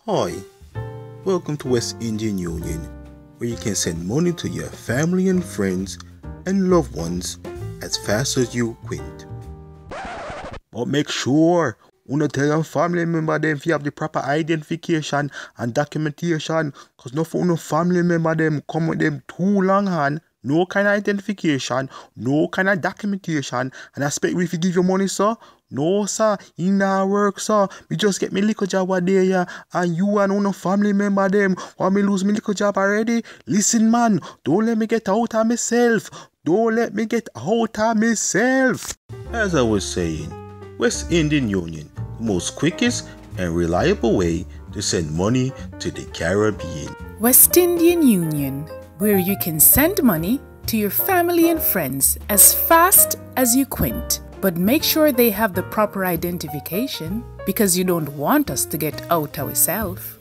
Hi, welcome to West Indian Union, where you can send money to your family and friends and loved ones as fast as you quint. But make sure you tell your family member them if you have the proper identification and documentation, cause no for no family member them come with them too long hand, no kind of identification, no kind of documentation, and expect we give you money, sir. No, sir, it not work, sir. Me just get me little job one day, yeah, and you and no family member them want me lose me little job already. Listen, man, don't let me get out of myself. Don't let me get out of myself. As I was saying, West Indian Union, the most quickest and reliable way to send money to the Caribbean. West Indian Union, where you can send money to your family and friends as fast as you quint. But make sure they have the proper identification because you don't want us to get out ourselves.